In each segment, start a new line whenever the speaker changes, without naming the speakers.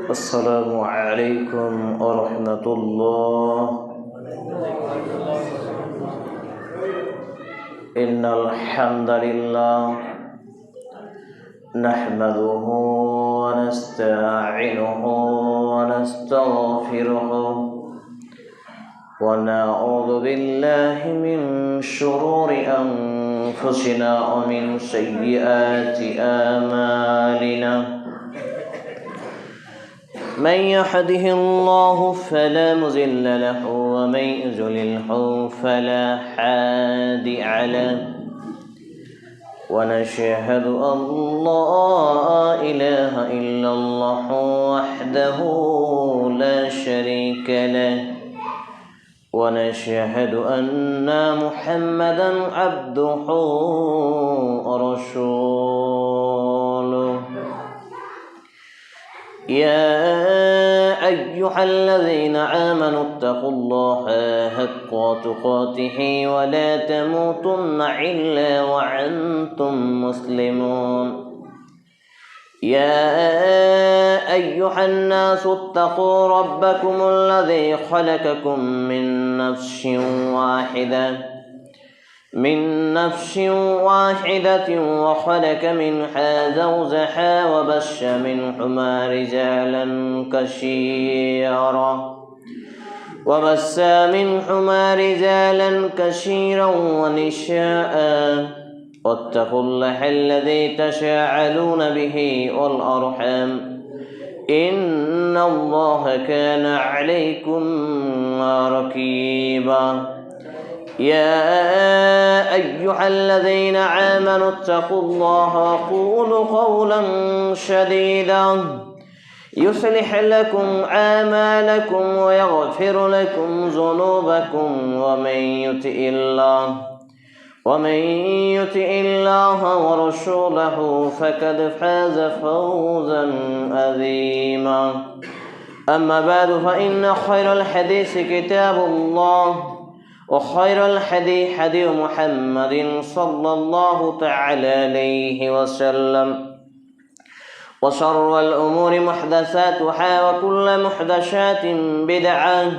السلام عليكم ورحمة الله. إن الحمد لله نحمده ونستعينه ونستغفره ونعوذ بالله من شرور أنفسنا ومن سيئات أعمالنا. من يهده الله فلا مضل له ومن يضلله فلا هادي له. ونشهد أن لا إله إلا الله وحده لا شريك له. ونشهد أن محمدا عبده ورسوله. يا أيها الذين آمنوا اتقوا الله حق تقاته ولا تموتن إلا وأنتم مسلمون. يا أيها الناس اتقوا ربكم الذي خلقكم من نفس واحدة وخلق منها زوجها وبث منهما رجالا كثيرا ونساء. واتقوا الله الذي تساءلون به والأرحام إن الله كان عليكم رقيبا. يا أيها الذين آمنوا اتقوا الله وقولوا قولا سديدا يصلح لكم أعمالكم ويغفر لكم ذنوبكم. ومن يطع الله ورسوله فقد فاز فوزا عظيما. أما بعد فإن خير الحديث كتاب الله وخير الهدي هدي محمد صلى الله تعالى عليه وسلم. وشر الأمور محدثاتها وكل محدثات بدعة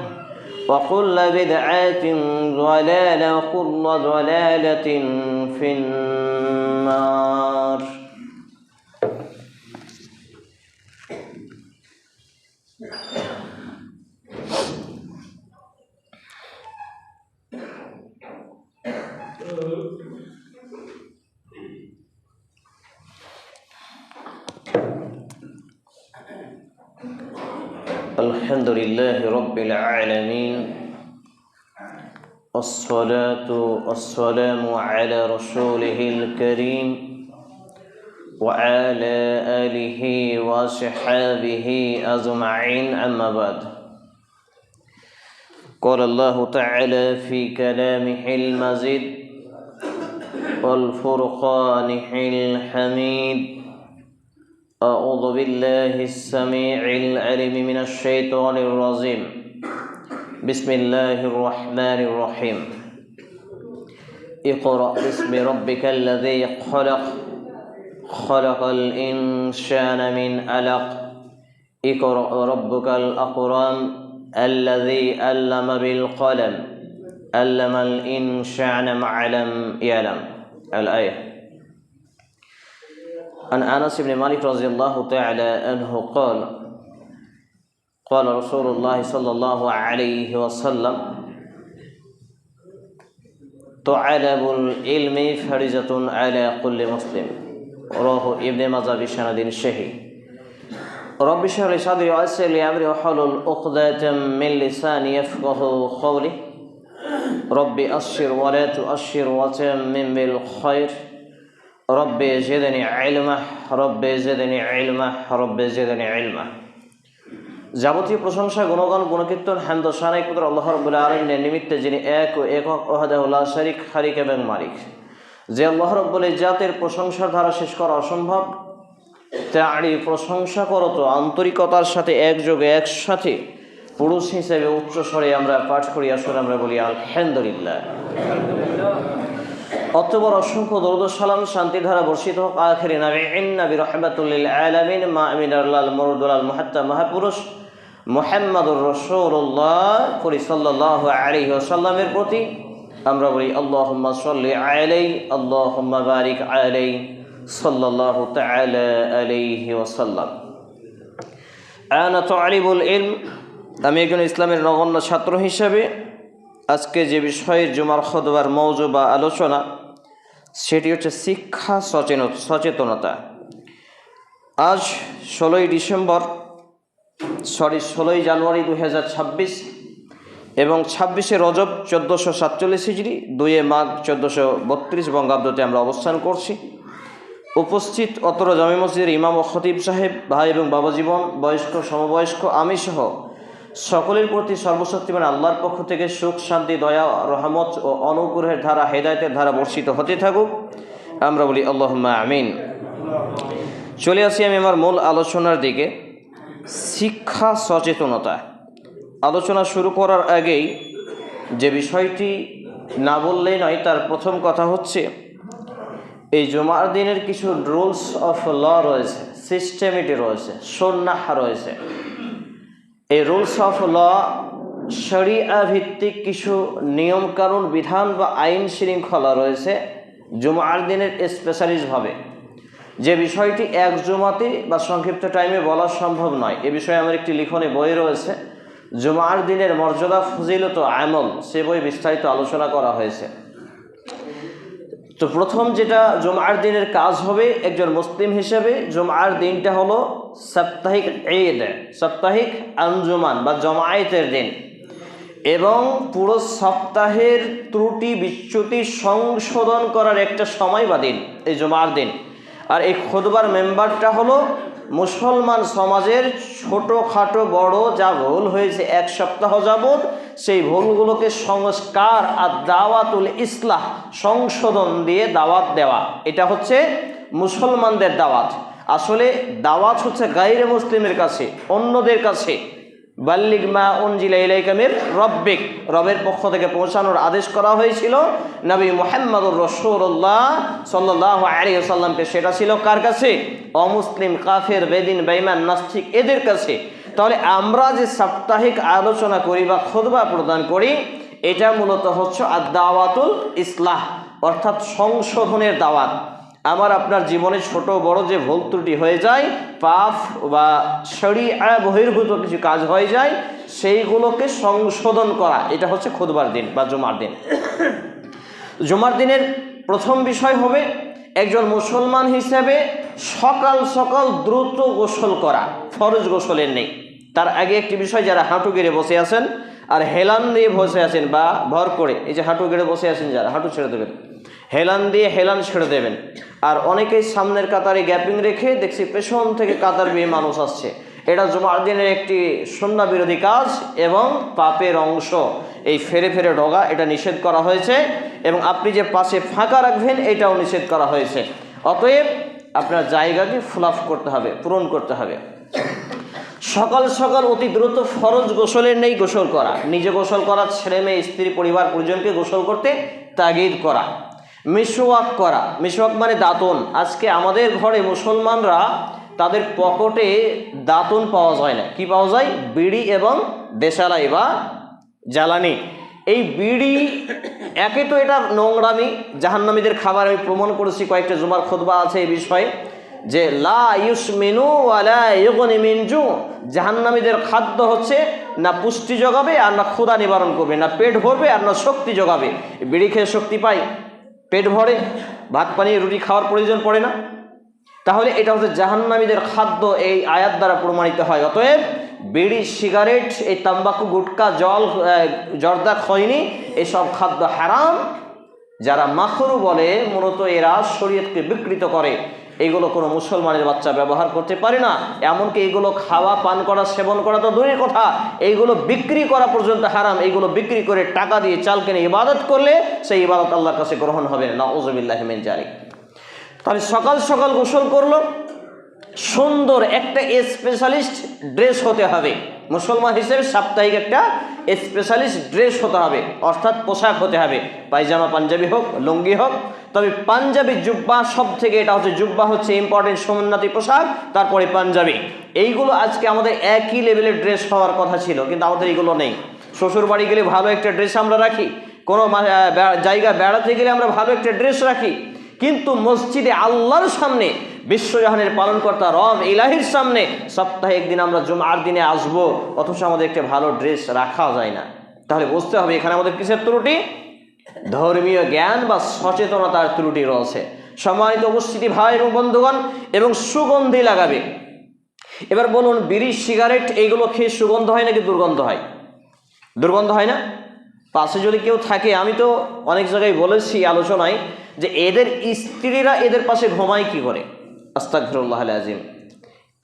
وكل بدعة ضلالة وكل ضلالة في النار. الحمد لله رب العالمين والصلاة والسلام على رسوله الكريم وعلى آله وصحبه أجمعين. أما بعد، قال الله تعالى في كلامه المجيد والفرقانه الحميد: أعوذ بالله السميع العليم من الشيطان الرجيم. بسم الله الرحمن الرحيم. اقرأ باسم ربك الذي خلق الإنسان من علق. اقرأ ربك الأكرم الذي علم بالقلم علم الإنسان ما لم يعلم. الآية. عن أنس بن مالك رضي الله تعالى عنه قال قال رسول الله صلى الله عليه وسلم طلب العلم فريضة على كل مسلم رواه ابن ماجه بسند صحيح رب اشرح لي صدري ويسر لي أمري واحلل عقدة من لساني يفقهوا قولي رب أشر ولا تؤشر وتمم بالخير رب زدني علما رب زدني علما رب زدني علما যাবতীয় প্রশংসা গুণগান গুণকীর্তন হামদ ও শান একমাত্র আল্লাহ রাব্বুল আলামিনের নিমিত্তে, যিনি এক ও একক ওয়াহদাহু লা শারীক খালিক এবং মালিক। যে আল্লাহ রাব্বুল ইজ্জাতের প্রশংসার ধারা শেষ করা অসম্ভব, তারই প্রশংসা করত আন্তরিকতার সাথে একযোগে একসাথে পুরুষ হিসেবে উচ্চ স্বরে আমরা পাঠ করি। আসলে আমরা বলি আলহামদুলিল্লাহ। অতঃপর অসংখ্য দরুদ ও সালাম শান্তি ধারা বর্ষিত হোক আখিরি নবী রাহমাতুল লিল আলামিন মা আমিনুল মুরদুল মুহাত্তাম মহাপুরুষ মুহাম্মদুর রাসূলুল্লাহ সাল্লাল্লাহু আলাইহি ওয়াসাল্লামের প্রতি। আমরা বলি আল্লাহুম্মা সাল্লি আলাইহি আল্লাহুম্মা বারিক আলাইহি সাল্লাল্লাহু তাআলা আলাইহি ওয়াসাল্লাম। আনা তালিবুল ইলম, আমি একজন ইসলামের নগণ্য ছাত্র হিসেবে আজকে যে বিষয়ের জুমার খুতবার মওযু বা আলোচনা, সেটি হচ্ছে শিক্ষা সচেতনতা। আজ 16ই জানুয়ারি 2026 এবং 26শে রজব 1447 হিজরি, 2 মাঘ 1432 বঙ্গাব্দতে আমরা অবস্থান করছি। উপস্থিত অত্র জামে মসজিদের ইমাম ও খতিব সাহেব, ভাই এবং বাবা জীবন, বয়স্ক সমবয়স্ক আমি সহ সকলের প্রতি সর্বশক্তিমান আল্লাহর পক্ষ থেকে সুখ শান্তি দয়া রহমত ও অনুগ্রহের ধারা হেদায়েতের ধারা বর্ষিত হতে থাকুক। আমরা বলি আল্লাহুম্মা আমিন। চলে আসি আমি আমার মূল আলোচনার দিকে। শিক্ষা সচেতনতা আলোচনা শুরু করার আগেই যে বিষয়টি না বললেই নয়, তার প্রথম কথা হচ্ছে এই জুমার দিনের কিছু রুলস অফ ল রয়েছে, সিস্টেমিটি রয়েছে, সুন্নাহ রয়েছে। এই রুলস অফ ল শরিয়া ভিত্তিক কিছু নিয়মকানুন বিধান বা আইন শৃঙ্খলা রয়েছে জুমার দিনের স্পেশালিস্টভাবে, যে বিষয়টি এক জুমাতে বা সংক্ষিপ্ত টাইমে বলা সম্ভব নয়। এ বিষয়ে আমার একটি লিখনে বই রয়েছে, জুমার দিনের মর্যাদা ফজিলত আমল, সে বই বিস্তারিত আলোচনা করা হয়েছে। তো প্রথম যেটা জুমার দিনের কাজ হবে একজন মুসলিম হিসেবে, জুমার দিনটা হলো সাপ্তাহিক ঈদ, সাপ্তাহিক আঞ্জুমান বা জমায়েতের দিন, এবং পুরো সপ্তাহের ত্রুটি বিচ্যুতি সংশোধন করার একটা সময় বা দিন এই জুমার দিন। আর এই খুতবার মেম্বারটা হলো মুসলমান সমাজের ছোটোখাটো বড় যা ভুল হয়েছে এক সপ্তাহ যাবৎ, সেই ভুলগুলোকে সংস্কার আর দাওয়াতুল ইসলাহ সংশোধন দিয়ে দাওয়াত দেওয়া, এটা হচ্ছে মুসলমানদের দাওয়াত। আসলে দাওয়াত হচ্ছে গায়রে মুসলিমের কাছে, অন্যদের কাছে। বাল্লিগ মা উনজিলা ইলাইকা মির রব্বিক, রবের পক্ষ থেকে পৌঁছানোর আদেশ করা হয়েছিল নবী মুহাম্মদুর রাসূলুল্লাহ সাল্লাল্লাহু আলাইহি ওয়াসাল্লামকে। সেটা ছিল কার কাছে? অমুসলিম, কাফের, বেদিন, বেঈমান, নাস্তিক, এদের কাছে। তাহলে আমরা যে সাপ্তাহিক আলোচনা করি বা খুতবা প্রদান করি, এটা মূলত হচ্ছে আদ-দাওয়াতুল ইসলাহ, অর্থাৎ সংশোধনের দাওয়াত। আমার আপনার জীবনে ছোট বড় যে ভুল ত্রুটি হয়ে যায়, পাপ বা শরীআ বহির্ভূত কিছু কাজ হয়ে যায়, সেইগুলোকে সংশোধন করা, এটা হচ্ছে খুতবার দিন বা জুমার দিন। জুমার দিনের প্রথম বিষয় হবে একজন মুসলমান হিসেবে সকাল সকাল দ্রুত গোসল করা, ফরজ গোসলের নেই। তার আগে একটি বিষয়, যারা হাঁটু গেড়ে বসে আছেন আর হেলান দিয়ে বসে আছেন বা ভর করে, এই যে হাঁটু গেড়ে বসে আছেন যারা, হাঁটু ছেড়ে দেবেন, হেলান দিয়ে হেলান ছেড়ে দেবেন। আর অনেকেই সামনের কাতারে গ্যাপিং রেখে দেখছি পেছন থেকে কাতার বেয়ে মানুষ আসছে, এটা জুমার দিনের একটি সুন্নাহ বিরোধী কাজ এবং পাপের অংশ। এই ফেরে ফেরে ঢোকা এটা নিষেধ করা হয়েছে, এবং আপনি যে পাশে ফাঁকা রাখবেন এটাও নিষেধ করা হয়েছে। অতএব আপনার জায়গাকে ফুলাফ করতে হবে, পূরণ করতে হবে। সকাল সকাল অতি দ্রুত ফরজ গোসলের নেই গোসল করা, নিজে গোসল করা, ছেলে মেয়ে স্ত্রী পরিবার পরিজনকে গোসল করতে তাগিদ করা। মিসওয়াক করা, মিসওয়াক মানে দাঁতন। আজকে আমাদের ঘরে মুসলমানরা তাদের পকেটে দাঁতন পাওয়া যায় না, কি পাওয়া যায়? বিড়ি এবং দেশালাই বা জ্বালানি। এই বিড়ি একে তো এটা নোংরামি, জাহান্নামীদের খাবার, আমি প্রমাণ করেছি, কয়েকটা জুমার খুতবা আছে এই বিষয়ে। যে লা ইউসমিনু ওয়ালা ইউগনি মিন জু, জাহান্নামীদের খাদ্য হচ্ছে না পুষ্টি যোগাবে আর না ক্ষুধা নিবারণ করবে, না পেট ভরবে আর না শক্তি যোগাবে। বিড়ি খেয়ে শক্তি পাই, পেট ভরে, ভাত পানি রুটি খাওয়ার প্রয়োজন পড়ে না। তাহলে এটা হচ্ছে জাহান্নামীদের খাদ্য, এই আয়াত দ্বারা প্রমাণিত হয়। অতএব বিড়ি, সিগারেট, এই তাম্বাকু, গুটকা, জর্দা, খৈনি, এসব খাদ্য হারাম। যারা মাখরু বলে মূলত এরা শরীয়তকে বিকৃত করে। এইগুলো কোনো মুসলমানের বাচ্চা ব্যবহার করতে পারে না। এমনকি এইগুলো খাওয়া, পান করা, সেবন করা তো দূরের কথা, এইগুলো বিক্রি করা পর্যন্ত হারাম। এইগুলো বিক্রি করে টাকা দিয়ে চাল কিনে ইবাদত করলে সেই ইবাদত আল্লাহর কাছে গ্রহণ হবে না, নাউযুবিল্লাহি মিন যালিক। তাহলে সকাল সকাল গোসল করলো, সুন্দর একটা স্পেশালিস্ট ড্রেস হতে হবে। মুসলমান হিসেবে সাপ্তাহিক একটা স্পেশালিস্ট ড্রেস হতে হবে, অর্থাৎ পোশাক হতে হবে, পায়জামা পাঞ্জাবি হোক, লুঙ্গি হোক। তবে পাঞ্জাবি, জুব্বা, সব থেকে এটা হচ্ছে জুব্বা হচ্ছে ইম্পর্টেন্ট সুন্নতি পোশাক, তারপরে পাঞ্জাবি। এইগুলো আজকে আমাদের একই লেভেলের ড্রেস হওয়ার কথা ছিল, কিন্তু আমাদের এইগুলো নেই। শ্বশুর বাড়ি গেলে ভালো একটা ড্রেস আমরা রাখি, কোনো জায়গায় বেড়াতে গেলে আমরা ভালো একটা ড্রেস রাখি, কিন্তু মসজিদে আল্লাহর সামনে, বিশ্বজাহানের পালনকর্তা রব ইলাহির সামনে সপ্তাহে একদিন আমরা জুমার দিনে আসবো, অথচ আমাদের একটা ভালো ড্রেস রাখা যায় না। তাহলে বুঝতে হবে এখানে আমাদের কিসের ত্রুটি? ধর্মীয় জ্ঞান বা সচেতনতার ত্রুটি রয়েছে। সম্মানিত উপস্থিতি ভাই এবং বন্ধুগণ, এবং সুগন্ধি লাগাবে। এবার বলুন, বিড়ি, সিগারেট এইগুলো খেয়ে সুগন্ধ হয় নাকি দুর্গন্ধ হয়? দুর্গন্ধ হয় না? পাশে যদি কেউ থাকে, আমি তো অনেক জায়গায় বলেছি আলোচনায় যে এদের স্ত্রীরা এদের পাশে ঘুমায় কি করে? আস্তাগফিরুল্লাহ আল আযীম।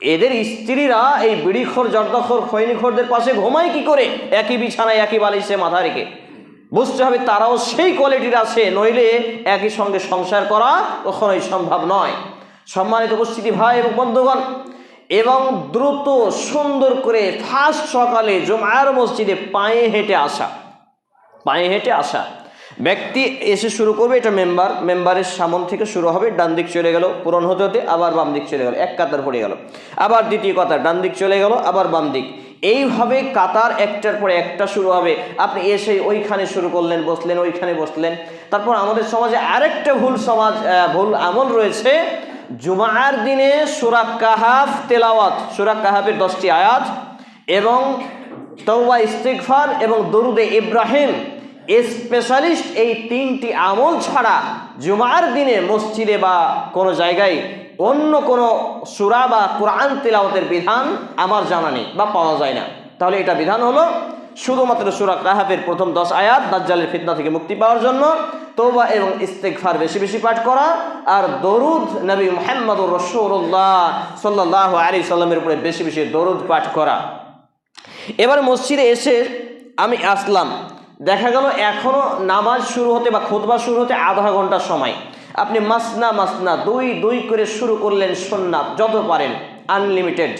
এদের স্ত্রীরা এই বিড়িখোর, জর্দাখোর, খৈনিখোরদের পাশে ঘুমায় কি করে? একই বিছানায়, একই বালিশে মাথা রেখে। বুঝতে হবে তারাও সেই কোয়ালিটির আছে, নইলে একই সঙ্গে সংসার করা কখনোই সম্ভব নয়। সম্মানিত উপস্থিতি ভাই এবং বন্ধুগণ, এবং দ্রুত সুন্দর করে ফার্স্ট সকালে জুমার মসজিদে পায়ে হেঁটে আসা ব্যক্তি এসে শুরু করবে, এটা মেম্বারের সামন থেকে শুরু হবে, ডান দিক চলে গেল, পূরণ হতে হতে আবার বাম দিক চলে গেল, এক কাতার পড়ে গেল, আবার দ্বিতীয় কাতার, ডান দিক চলে গেল, আবার বাম দিক, এইভাবে কাতার একটার পরে একটা শুরু হবে। আপনি এসে ওইখানে শুরু করলেন, বসলেন, ওইখানে বসলেন। তারপর আমাদের সমাজে আরেকটা ভুল আমল রয়েছে, জুমার দিনে সূরা কাহাফ তেলাওয়াত, সূরা কাহাফের 10টি আয়াত এবং তওবা, ইস্তিগফার এবং দরুদে ইব্রাহিম স্পেশালিস্ট, এই 3টি আমল ছাড়া জুমার দিনে মসজিদে বা কোনো জায়গায় অন্য কোনো সূরা বা কোরআন তেলাওয়াতের বিধান আমার জানা নেই বা পাওয়া যায় না। তাহলে এটা বিধান হলো শুধুমাত্র সূরা কাহাফের প্রথম 10 আয়াত দাজ্জালের ফিতনা থেকে মুক্তি পাওয়ার জন্য, তওবা এবং ইস্তিগফার বেশি বেশি পাঠ করা, আর দরুদ নবী মুহাম্মদুর রাসূলুল্লাহ সাল্লাল্লাহু আলাইহি সাল্লামের উপরে বেশি বেশি দরুদ পাঠ করা। এবার মসজিদে এসে আমি আসলাম, দেখা গেল এখনো নামাজ শুরু হতে বা খুতবা শুরু হতে আধা ঘন্টা সময়। আপনি মাসনা দুই করে শুরু করলেন, সুন্নাত যত পারেন, আনলিমিটেড,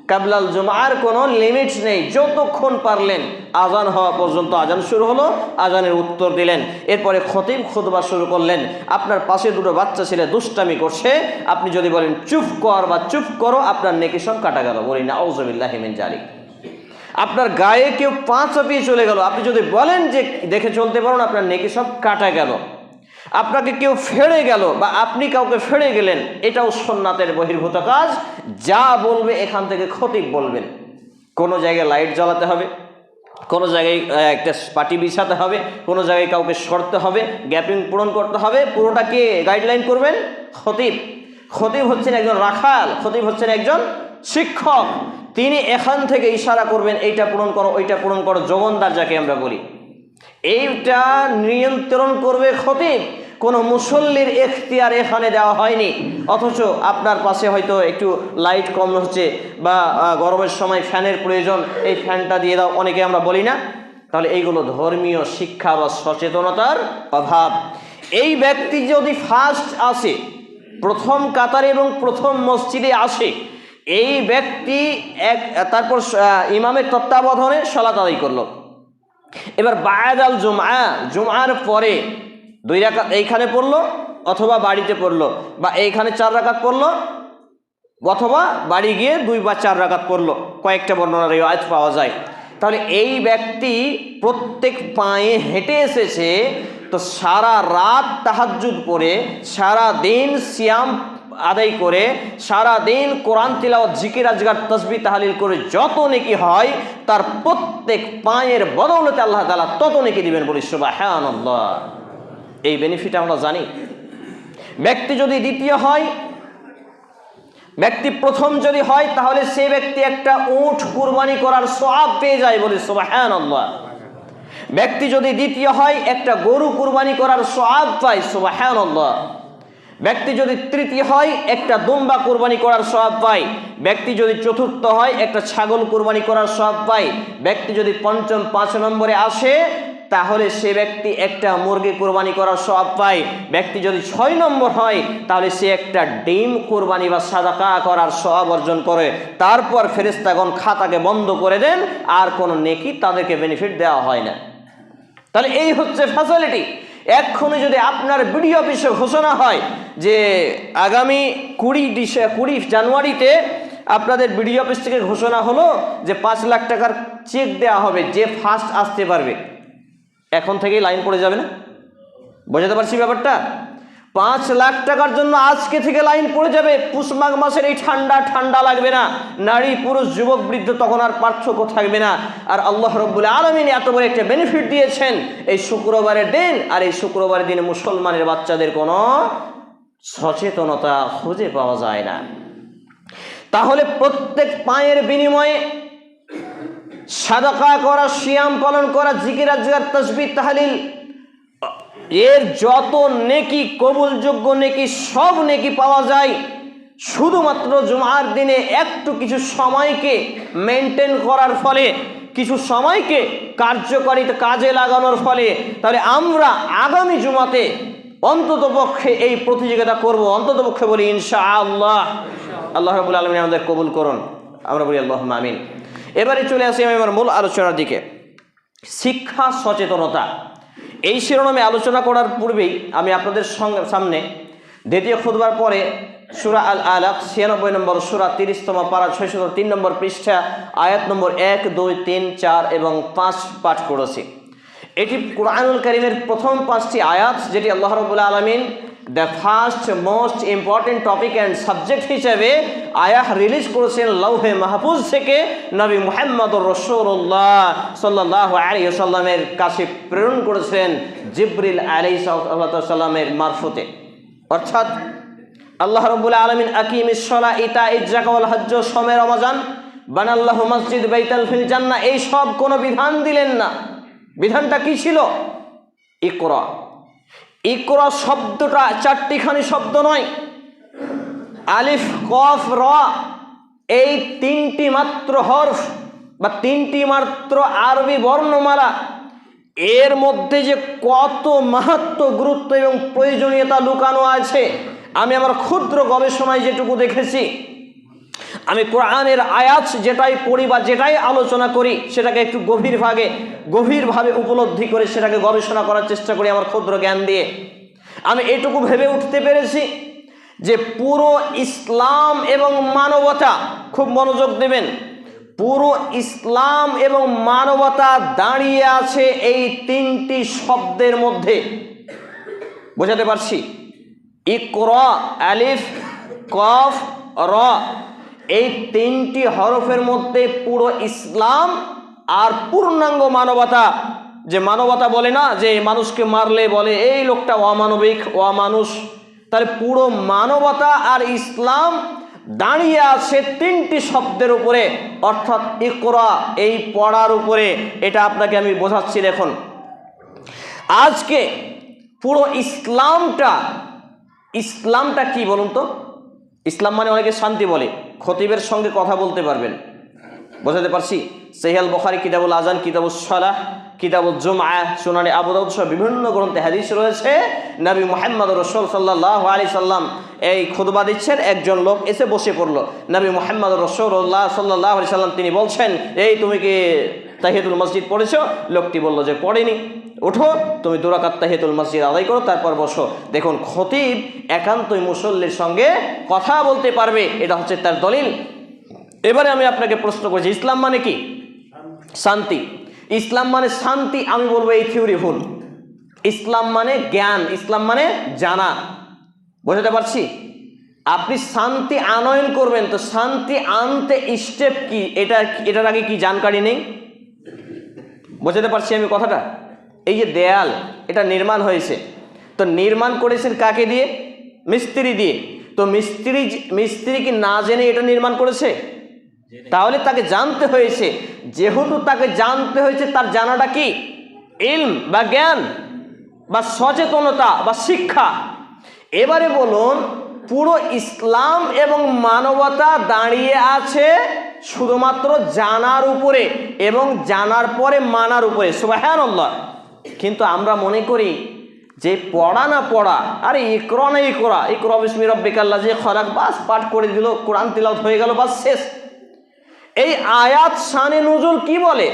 কাবলাল জুমার কোনো লিমিট নেই, যতক্ষণ পারলেন। আজান হওয়া পর্যন্ত আজান শুরু হলো, আজানের উত্তর দিলেন, এরপরে খতিব খুতবা শুরু করলেন। আপনার পাশে দুটো বাচ্চা ছেলে দুষ্টামি করছে, আপনি যদি বলেন চুপ কর বা চুপ করো, আপনার নেকি সব কাটা গেল, বলি না আউযুবিল্লাহি মিন যালিক। আপনার গায়ে কেউ পা চাপিয়ে চলে গেল, আপনি যদি বলেন যে দেখে চলতে পারেন, আপনার নেকি সব কাটা গেল। আপনাকে কেউ ফেড়ে গেল বা আপনি কাউকে ফেড়ে গেলেন, এটাও সুন্নাতের বহির্ভূত কাজ। যা বলবে এখান থেকে খতিব বলবেন। কোনো জায়গায় লাইট জ্বালাতে হবে, কোনো জায়গায় একটা পাটি বিছাতে হবে, কোনো জায়গায় কাউকে সরতে হবে, গ্যাপিং পূরণ করতে হবে, পুরোটা কে গাইডলাইন করবেন? খতিব। খতিব হচ্ছেন একজন রাখাল, খতিব হচ্ছেন একজন শিক্ষক। তিনি এখান থেকে ইশারা করবেন, এইটা পূরণ করো, ওইটা পূরণ করো, জগন্দার যাকে আমরা বলি, এইটা নিয়ন্ত্রণ করবে খতিব। কোনো মুসল্লির এখতিয়ার এখানে দেওয়া হয়নি। অথচ আপনার পাশে হয়তো একটু লাইট কম হচ্ছে বা গরমের সময় ফ্যানের প্রয়োজন, এই ফ্যানটা দিয়ে দাও, অনেকে আমরা বলি না। তাহলে এইগুলো ধর্মীয় শিক্ষা বা সচেতনতার অভাব। এই ব্যক্তি যদি ফার্স্ট আসে, প্রথম কাতারে এবং প্রথম মসজিদে আসে, এই ব্যক্তি তারপর ইমামের তত্ত্বাবধানে সালাত আদায় করলো। এবার বায়াদাল জুমার পরে 2 রাকাত এইখানে পড়লো, অথবা বাড়িতে পড়লো, বা এইখানে 4 রাকাত পড়লো, অথবা বাড়ি গিয়ে 2 বা 4 রাকাত পড়লো, কয়েকটা বর্ণনার রিওয়ায়াত পাওয়া যায়। তাহলে এই ব্যক্তি প্রত্যেক পায়ে হেঁটে এসেছে, তো সারা রাত তাহাজ্জুদ পড়ে, সারা দিন সিয়াম আদায় করে সারা দিন কোরআন তিলাওয়াত জিকির আজকার তাসবিহ তাহলিল করে যত নেকি হয় তার প্রত্যেক পায়ের বদৌলতে আল্লাহ তাআলা তত নেকি দিবেন, বলি সুবহানাল্লাহ। এই বেনিফিট আমরা জানি। ব্যক্তি যদি দ্বিতীয় হয়, ব্যক্তি প্রথম যদি হয়, তাহলে সে ব্যক্তি একটা উট কুরবানি করার সওয়াব পেয়ে যায়, বলি সুবহানাল্লাহ। ব্যক্তি যদি দ্বিতীয় হয়, একটা গরু কুরবানি করার সওয়াব পায়, সুবহানাল্লাহ। ব্যক্তি যদি তৃতীয় হয়, একটা দুম্বা কুরবানি করার সওয়াব পায়। ব্যক্তি যদি চতুর্থ হয়, একটা ছাগল কুরবানি করার সওয়াব পায়। ব্যক্তি যদি পঞ্চম 5 নম্বরে আসে, তাহলে সে ব্যক্তি একটা মুরগি কুরবানি করার সওয়াব পায়। ব্যক্তি যদি 6 নম্বর হয়, তাহলে সে একটা ডিম কুরবানি বা সাদাকা করার সওয়াব অর্জন করে। তারপর ফেরেশতাগণ খাতাকে বন্ধ করে দেন, আর কোনো নেকি তাদেরকে বেনিফিট দেওয়া হয় না। তাহলে এই হচ্ছে ফ্যাসিলিটি। এক্ষুনি যদি আপনার বিডিও অফিসে ঘোষণা হয় যে আগামী 20 জানুয়ারিতে আপনাদের বিডিও অফিস থেকে ঘোষণা হলো যে 5 লাখ টাকার চেক দেওয়া হবে, যে ফার্স্ট আসতে পারবে, এখন থেকেই লাইন পড়ে যাবে না? বোঝাতে পারছি ব্যাপারটা? 5 লাখ টাকার জন্য আজকে থেকে লাইন পড়ে যাবে। পুষ মাঘ মাসের এই ঠান্ডা লাগবে না, নারী পুরুষ যুবক বৃদ্ধ তখন আর পার্থক্য থাকবে না। আর আল্লাহ রাব্বুল আলামিন এত বড় একটা বেনিফিট দিয়েছেন এই শুক্রবারের দিন, আর এই শুক্রবারের দিনে মুসলমানের বাচ্চাদের কোনো সচেতনতা খুঁজে পাওয়া যায় না। তাহলে প্রত্যেক পায়ের বিনিময়ে সাদাকা করা, সিয়াম পালন করা, জিকির আজকার তাসবিহ তাহলিল, এর যত নেকি কবুলযোগ্য নেকি সব নেকি পাওয়া যায় শুধুমাত্র জুমার দিনে একটু কিছু সময়কে মেনটেন করার ফলে, কিছু সময়কে কার্যকারিতা কাজে লাগানোর ফলে। তাহলে আমরা আগামী জুমাতে অন্ততপক্ষে এই প্রতিযোগিতা করব, অন্ততপক্ষে বলি ইনশাআল্লাহ। আল্লাহ রাব্বুল আলামিন আমাদের কবুল করুন, আমরা বলি আল্লাহুম্মা আমিন। এবারে চলে আসি আমি আমার মূল আলোচনার দিকে, শিক্ষা সচেতনতা। এই শিরোনামে আলোচনা করার পূর্বেই আমি আপনাদের সামনে দ্বিতীয় খুতবার পরে সূরা আল আলাক 96 নম্বর সূরা 30তম পারা 603 নম্বর পৃষ্ঠা আয়াত নম্বর 1, 2, 3, 4 এবং 5 পাঠ করেছি। এটি কুরআনুল কারীমের প্রথম 5টি আয়াত, যেটি আল্লাহ রাব্বুল আলামিন the first most important topic and subject হিসেবে আয়াত রিলিজ করেছেন লৌহে মাহফুজ থেকে নবী মুহাম্মদুর রাসূলুল্লাহ সাল্লাল্লাহু আলাইহি ওয়াসাল্লামের কাছে প্রেরণ করেছেন জিবরিল আলাইহিস সালামের মারফতে। অর্থাৎ আল্লাহ রাব্বুল আলামিন আকিমিস সালাহ, ইতাইজ যাকাত ওয়াল হজ্জ, শমে রমজান, বানাল্লাহু মসজিদ বাইতাল ফিল জান্নাহ, এই সব কোনো বিধান দিলেন না। বিধানটা কি ছিল? ইকরা। ইকরা শব্দটা 4টিখানি শব্দ নয়, আলিফ কফ র, এই 3টি মাত্র হরফ বা 3টি মাত্র আরবি বর্ণমালা, এর মধ্যে যে কত মাহাত্ম্য, গুরুত্ব এবং প্রয়োজনীয়তা লুকানো আছে আমি আমার ক্ষুদ্র গবেষণায় যেটুকু দেখেছি। আমি কোরআনের আয়াত যেটাই পড়ি বা যেটাই আলোচনা করি সেটাকে একটু গভীরভাবে উপলব্ধি করে সেটাকে গবেষণা করার চেষ্টা করি আমার ক্ষুদ্র জ্ঞান দিয়ে। আমি এটুকু ভেবে উঠতে পেরেছি যে পুরো ইসলাম এবং মানবতা, খুব মনোযোগ দেবেন, পুরো ইসলাম এবং মানবতা দাঁড়িয়ে আছে এই 3টি শব্দের মধ্যে। বোঝাতে পারছি? ইকরা, আলিফ কফ র, এই 3টি হরফের মধ্যে পুরো ইসলাম আর পূর্ণাঙ্গ মানবতা। যে মানবতা বলে না, যে মানুষকে মারলে বলে এই লোকটা অমানবিক, অমানুষ, তাহলে পুরো মানবতা আর ইসলাম দাঁড়িয়ে আছে 3টি শব্দের উপরে, অর্থাৎ ইকরা, এই পড়ার উপরে। এটা আপনাকে আমি বোঝাচ্ছি। দেখুন, আজকে পুরো ইসলামটা কি বলুন তো? ইসলাম মানে অনেকে শান্তি বলে, খতিবের সঙ্গে কথা বলতে পারবেন। বোঝাতে পারছি? সহিহ আল বুখারী কিতাবুল আযান, কিতাবুস সালাহ, কিতাবুল জুমআ, সুনানে আবু দাউদ সহ বিভিন্ন গ্রন্থে হাদিস রয়েছে। নবী মুহাম্মদ রাসূল সাল্লাল্লাহু আলাইহি সাল্লাম এই খুতবা দিচ্ছেন, একজন লোক এসে বসে পড়ল। নবী মুহাম্মদ রাসূলুল্লাহ সাল্লাল্লাহু আলাইহি সাল্লাম তিনি বলছেন, এই তুমি কি তাহিয়াতুল মসজিদ পড়েছো? লোকটি বলল যে পড়েনি। ওঠো, তুমি 2 রাকাত তাহিয়াতুল মসজিদ আদায় করো, তারপর বসো। দেখুন, খতিব একান্তই মুসল্লির সঙ্গে কথা বলতে পারবে, এটা হচ্ছে তার দলিল। এবারে আমি আপনাকে প্রশ্ন করছি, ইসলাম মানে কি? শান্তি। ইসলাম মানে শান্তি, আমি বলবো এই থিওরি ভুল। ইসলাম মানে জ্ঞান, ইসলাম মানে জানা। বোঝাতে পারছি? আপনি শান্তি আনয়ন করবেন, তো শান্তি আনতে স্টেপ কি, এটার আগে কি জানকারি নেই? বোঝাতে পারছি আমি কথাটা? এই যে দেয়াল, এটা নির্মাণ হয়েছে, তো নির্মাণ করেছেন কাকে দিয়ে? মিস্ত্রি দিয়ে। তো মিস্ত্রি কি না জেনে এটা নির্মাণ করেছে? তাহলে তাকে জানতে হয়েছে। যেহেতু তাকে জানতে হয়েছে, তার জানাটা কি? ইলম বা জ্ঞান বা সচেতনতা বা শিক্ষা। এবারে বলুন, পুরো ইসলাম এবং মানবতা দাঁড়িয়ে আছে শুধুমাত্র জানার উপরে এবং জানার পরে মানার উপরে। সুবহানাল্লাহ। কিন্তু আমরা মনে করি যে পড়া না পড়া, আরে ইকরা না ইকরা, ইকরা বিসমি রাব্বিকাল্লাযী খলাক, বাস পাঠ করে দিল, কোরআন তিলাওয়াত হয়ে গেল, বাস শেষ। এই আয়াত শানে নুজুল কি বলে?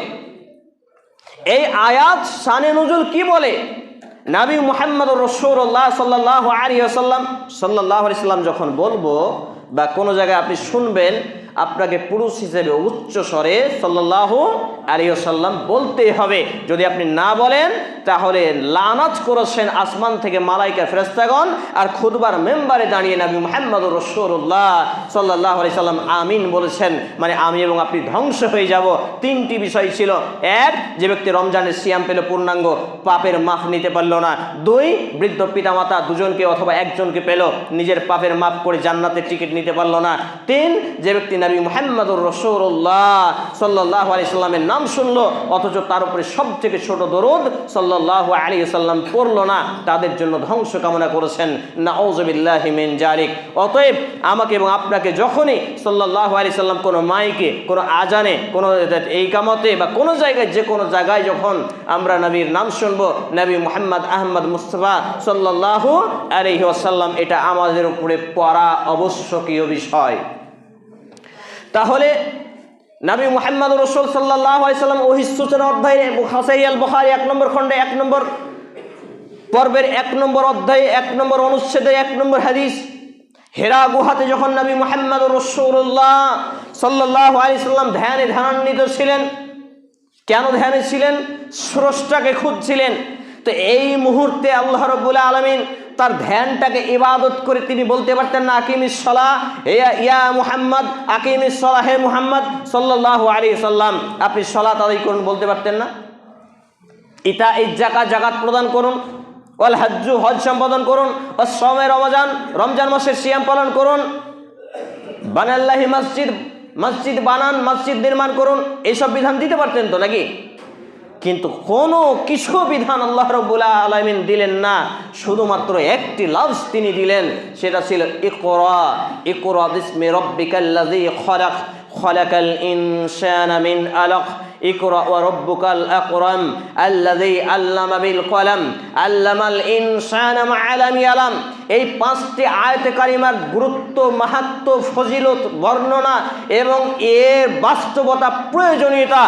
এই আয়াত শানে নুজুল কি বলে? নবী মুহাম্মদ রাসূলুল্লাহ সাল্লাল্লাহু আলাইহি ওয়াসাল্লাম যখন বলবো বা কোনো জায়গায় আপনি শুনবেন, আপনাকে পুরুষ হিসেবে উচ্চ স্বরে সাল্লাল্লাহু আলাইহি ওয়াসাল্লাম বলতেই হবে। যদি আপনি না বলেন তাহলে লানত করেছেন আসমান থেকে মালাইকা ফেরেশতাগণ, আর খুতবার মেম্বারে দাঁড়িয়ে নবী মুহাম্মদ রাসূলুল্লাহ সাল্লাল্লাহু আলাইহি ওয়াসাল্লাম আমিন বলেছেন, মানে আমি এবং আপনি ধ্বংস হয়ে যাব। তিনটি বিষয় ছিল: এক, যে ব্যক্তি রমজানের সিয়াম পেল পূর্ণাঙ্গ, পাপের মাফ নিতে পারল না। দুই, বৃদ্ধ পিতামাতা দুজনকে অথবা একজনকে পেল, নিজের পাপের মাফ করে জান্নাতের টিকিট নিতে পারল না। তিন, যে ব্যক্তি নবী মুহাম্মদুর রাসূলুল্লাহ সাল্লাল্লাহু আলাইহি সাল্লামের নাম শুনলো অথচ তার উপরে সবথেকে ছোট দরুদ সাল্লাল্লাহু আলাইহি সাল্লাম পড়লো না, তাদের জন্য ধ্বংস কামনা করেছেন। নাউযু বিল্লাহি মিন জালিক। অতএব আমাকে এবং আপনাকে যখনই সাল্লাল্লাহু আলাইহি সাল্লাম কোনো মাইকে, কোনো আজানে, কোনো এই কামতে বা কোনো জায়গায়, যে কোনো জায়গায় যখন আমরা নবীর নাম শুনবো, নবী মুহাম্মদ আহমদ মুস্তাফা সাল্লাল্লাহু আলাইহি ওয়াসাল্লাম, এটা আমাদের উপরে পড়া আবশ্যকীয় বিষয়। তাহলে নবী মুহাম্মদ রাসূল সাল্লাল্লাহু আলাইহি সাল্লাম ওহী সূচনা অধ্যায়ে সহিহ আল বুখারী 1 নম্বর খণ্ডে 1 নম্বর পর্বের 1 নম্বর অধ্যায়ে 1 নম্বর অনুচ্ছেদে 1 নম্বর হাদিস, হেরা গুহাতে যখন নবী মুহাম্মদ রাসূলুল্লাহ সাল্লাল্লাহু আলাইহি সাল্লাম ধ্যানান্বিত ছিলেন, কেন ধ্যানে ছিলেন? স্রষ্টাকে খুঁজছিলেন। তো এই মুহূর্তে আল্লাহ রাব্বুল আলামিন তার ধ্যানটাকে ইবাদত করে তিনি বলতে পারতেন না আকিমিস সালাহ ইয়া মুহাম্মদ, আকিমিস সালাহ হে মুহাম্মদ সাল্লাল্লাহু আলাইহি সাল্লাম, আপনি সালাত আদায় করুন, বলতে পারতেন না? ইতা যাকাত, জাকাত প্রদান করুন, ওয়াল হজ্জু, হজ সম্পাদন করুন, ওয়াস সাওমে রমজান মাসের সিয়াম পালন করুন, বানাল্লাহি মসজিদ বানান, মসজিদ নির্মাণ করুন, এইসব বিধান দিতে পারতেন তো নাকি? কিন্তু কোনো কিছু বিধান আল্লাহ রাব্বুল আলামিন দিলেন না, শুধুমাত্র একটি লফজ তিনি দিলেন, সেটা ছিল ইকরা বিসমি রাব্বিকাল্লাযী খলাক, খলাকাল ইনসানা মিন আলাক, ইকরা ওয়া রাব্বুকাল আকরাম আল্লাযী আল্লামা বিল কলম আল্লামাল ইনসানা মা লাম ইয়ালাম। এই 5টি আয়াতে কারিমার গুরুত্ব, মাহাত্ম্য, ফজিলত, বর্ণনা এবং এর বাস্তবতা, প্রয়োজনীয়তা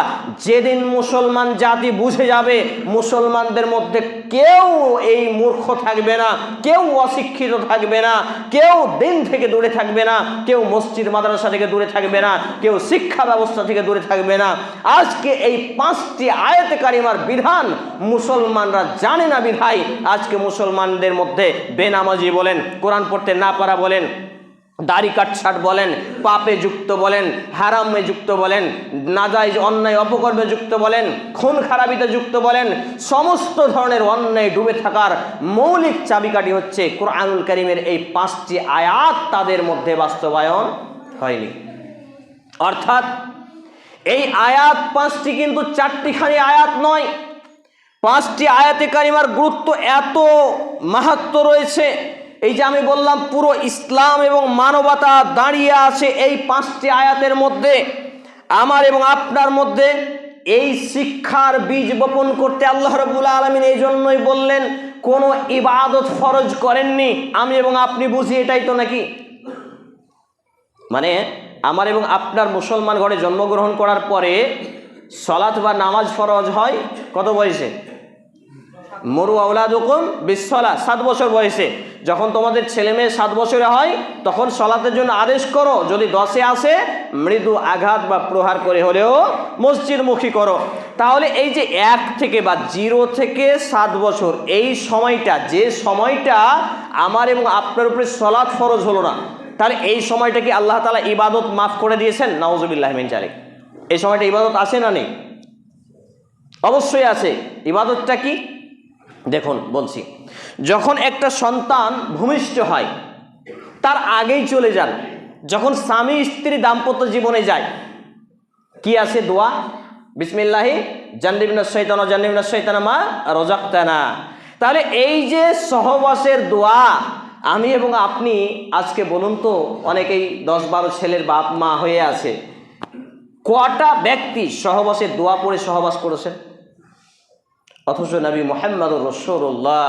যেদিন মুসলমান জাতি বুঝে যাবে, মুসলমানদের মধ্যে কেউ এই মূর্খ থাকবে না, কেউ অশিক্ষিত থাকবে না, কেউ দিন থেকে দূরে থাকবে না, কেউ মসজিদ মাদ্রাসা থেকে দূরে থাকবে না, কেউ শিক্ষা ব্যবস্থা থেকে দূরে থাকবে না। আজকে এই 5টি আয়াতে কারিমার বিধান মুসলমানরা জানে না বিধায় আজকে মুসলমানদের মধ্যে বেনামাজি বলেন, কোরআন পড়তে না পারা বলেন, দাড়ি কাটছাট বলেন, পাপে যুক্ত বলেন, হারামে যুক্ত বলেন, নাজায়েজ অন্যায় অপকর্মে যুক্ত বলেন, খুন খারাপিতে যুক্ত বলেন, সমস্ত ধরনের অন্যায় ডুবে থাকার মৌলিক চাবিকাঠি হচ্ছে কোরআনুল কারীমের এই 5টি আয়াত, তাদের মধ্যে বাস্তবায়ন হয়নি। অর্থাৎ এই আয়াত 5টি কিন্তু 4টিখানি আয়াত নয়, 5টি আয়াতে কারিমার গুরুত্ব এত মাহাত্ম্য রয়েছে। এই যে আমি বললাম পুরো ইসলাম এবং মানবতা দাঁড়িয়ে আছে এই 5টি আয়াতের মধ্যে। আমার এবং আপনার মধ্যে এই শিক্ষার বীজ বপন করতে আল্লাহ রাব্বুল আলামিন এই জন্যই বললেন, কোনো ইবাদত ফরজ করেননি, আমি এবং আপনি বুঝি এটাই তো নাকি? মানে আমার এবং আপনার মুসলমান ঘরে জন্মগ্রহণ করার পরে সালাত বা নামাজ ফরজ হয় কত বয়সে? মরু আওলাদুকুম বিসসালাহ, 7 বছর বয়সে। যখন তোমাদের ছেলে মেয়ে 7 বছরে হয় তখন সালাতের জন্য আদেশ করো, যদি 10-এ আসে মৃদু আঘাত বা প্রহার করে হলেও মসজিদমুখী করো। তাহলে এই যে 1 থেকে বা 0 থেকে 7 বছর, এই সময়টা, যে সময়টা আমার এবং আপনার উপরে সালাত ফরজ হলো না, তাহলে এই সময়টা কি আল্লাহ তাআলা ইবাদত মাফ করে দিয়েছেন? নাউজুবিল্লাহ মিন যালিক। এই সময়টা ইবাদত আছে না নেই? অবশ্যই আছে। ইবাদতটা কি দেখুন বলছি, যখন একটা সন্তান ভূমিষ্ঠ হয় তার আগেই চলে যান, যখন স্বামী স্ত্রী দাম্পত্য জীবনে যায়, কি আছে দোয়া? বিসমিল্লাহি জান্নিবনাশ শাইতান ওয়া জান্নিবনাশ শাইতানা মা রাযাকতানা। তাহলে এই যে সহবাসের দোয়া, আমি এবং আপনি আজকে বলুন তো, অনেকেই 10-12 ছেলের বাপ মা হয়ে আছে, কটা ব্যক্তি সহবাসের দোয়া পড়ে সহবাস করেছেন? অথচ নবী মুহাম্মদুর রাসূলুল্লাহ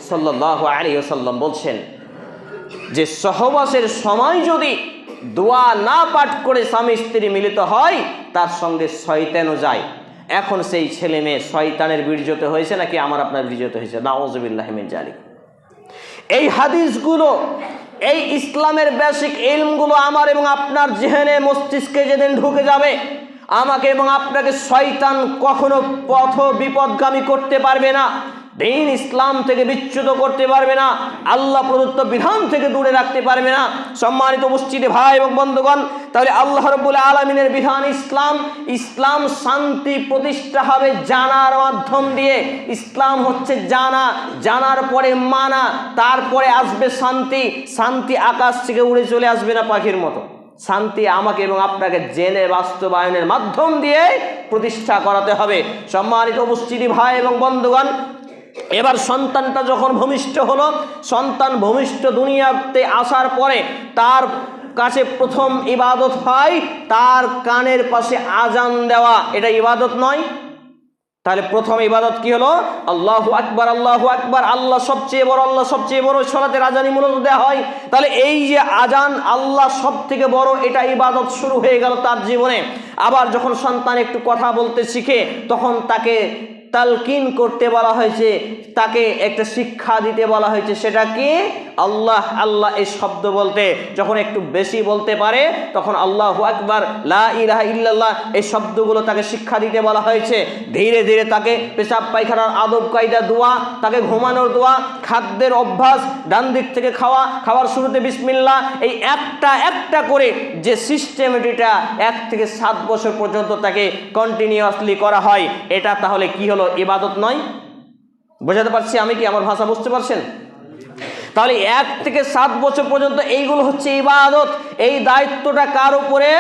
সাল্লাল্লাহু আলাইহি ওয়াসাল্লাম বলছেন যে সহবাসের সময় যদি দোয়া না পাঠ করে স্বামী স্ত্রী মিলিত হয়, তার সঙ্গে শয়তানও যায়। এখন সেই ছেলে মেয়ে শয়তানের বীর্যতে হয়েছে নাকি আমার আপনার বীর্যতে হয়েছে? নাউজুবিল্লাহি মিন যালিক। এই হাদিসগুলো, এই ইসলামের বেসিক ইলমগুলো আমার এবং আপনার জেহেনে মস্তিষ্কে যেদিন ঢুকে যাবে, আমাকে এবং আপনাকে শয়তান কখনো পথ বিপদগামী করতে পারবে না, দ্বীন ইসলাম থেকে বিচ্যুত করতে পারবে না, আল্লাহ প্রদত্ত বিধান থেকে দূরে রাখতে পারবে না। সম্মানিত উপস্থিতি ভাই এবং বন্ধুগণ, তাহলে আল্লাহ রাব্বুল আলামিনের বিধান ইসলাম, ইসলাম শান্তি প্রতিষ্ঠা হবে জানার মাধ্যম দিয়ে। ইসলাম হচ্ছে জানা, জানার পরে মানা, তারপরে আসবে শান্তি। শান্তি আকাশ থেকে উড়ে চলে আসবে না পাখির মতো, শান্তি আমাকে এবং আপনাকে জেনে বাস্তবায়নের মাধ্যম দিয়ে প্রতিষ্ঠা করাতে হবে। সম্মানিত উপস্থিতি ভাই এবং বন্ধুগণ, এবার সন্তানটা যখন ভূমিষ্ঠ হলো, সন্তান ভূমিষ্ঠ দুনিয়াতে আসার পরে তার কাছে প্রথম ইবাদত হয় তার কানের পাশে আজান দেওয়া। এটা ইবাদত নয়? তাহলে প্রথম ইবাদত কি হলো? আল্লাহু আকবার, আল্লাহু আকবার, আল্লাহ সবচেয়ে বড়, আল্লাহ সবচেয়ে বড়। সালাতের আজানই মূলত দেওয়া হয়। তাহলে এই যে আজান, আল্লাহ সব থেকে বড়, এটা ইবাদত শুরু হয়ে গেল তার জীবনে। আবার যখন সন্তান একটু কথা বলতে শিখে, তখন তাকে তালকিন করতে বলা হয়েছে, তাকে একটা শিক্ষা দিতে বলা হয়েছে। সেটা কি? আল্লাহ আল্লাহ এই শব্দ বলতে। যখন একটু বেশি বলতে পারে, তখন আল্লাহু আকবার, লা ইলাহা ইল্লাল্লাহ এই শব্দগুলো তাকে শিক্ষা দিতে বলা হয়েছে। ধীরে ধীরে তাকে পেশাব পায়খানার আদব কায়দা, দোয়া, তাকে ঘুমানোর দোয়া, খাদ্যের অভ্যাস, ডান দিক থেকে খাওয়া, খাওয়ার শুরুতে বিসমিল্লাহ, এই একটা একটা করে যে সিস্টেমেটিটা 1 থেকে 7 বছর পর্যন্ত তাকে কন্টিনিউয়াসলি করা হয়, এটা তাহলে কি হলো? ইবাদত নয়? বোঝাতে পারছি আমি কি? আমার ভাষা বুঝতে পারছেন? তাহলে 1 থেকে 7 বছর পর্যন্ত এইগুলো হচ্ছে ইবাদত। এই দায়িত্বটা কার উপরে?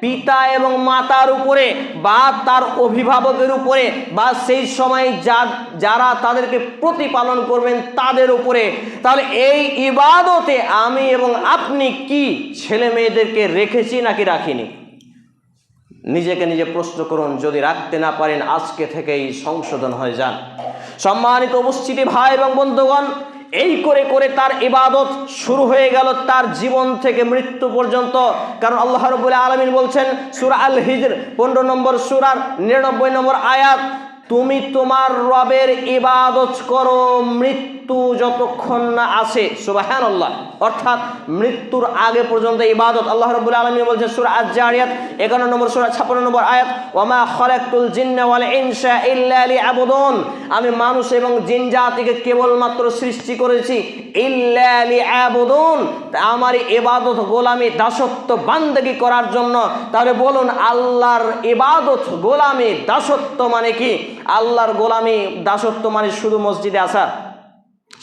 পিতা এবং মাতার উপরে, বা তার অভিভাবকের উপরে, বা সেই সময় যারা তাদেরকে প্রতিপালন করবেন তাদের উপরে। তাহলে এই ইবাদতে আমি এবং আপনি কি ছেলে মেয়েদেরকে রেখেছি নাকি রাখিনি? নিজেকে নিজে প্রশ্ন করুন। যদি রাখতে না পারেন, আজকে থেকেই সংশোধন হয়ে যান। সম্মানিত উপস্থিতি ভাই এবং বন্ধুগণ, এই করে করে তার ইবাদত শুরু হয়ে গেল তার জীবন থেকে মৃত্যু পর্যন্ত। কারণ আল্লাহ রাব্বুল আলামিন বলছেন সূরা আল হিজর 15 নম্বর সূরার 99 নম্বর আয়াত, তুমি তোমার রবের ইবাদত করো মৃত্যু যতক্ষণ না আসে। সুবহানাল্লাহ। অর্থাৎ মৃত্যুর আগে পর্যন্ত ইবাদত। আল্লাহ রাব্বুল আলামিন বলছেন সূরা আজ-জারিয়াত 51 নম্বর সূরা 56 নম্বর আয়াত, ওয়ামা খালাকতুল জিন্না ওয়াল ইনসা ইল্লা লিয়াবুদুন, আমি মানুষ এবং জিন জাতিকে কেবলমাত্র সৃষ্টি করেছি ইল্লা লিয়াবুদুন, আমার ইবাদত, গোলামি, দাসত্ব, বান্দেগী করার জন্য। তাহলে বলুন, আল্লাহর ইবাদত, গোলামি, দাসত্ব মানে কি? আল্লাহর গোলামি, দাসত্ব মানে শুধু মসজিদে আসা,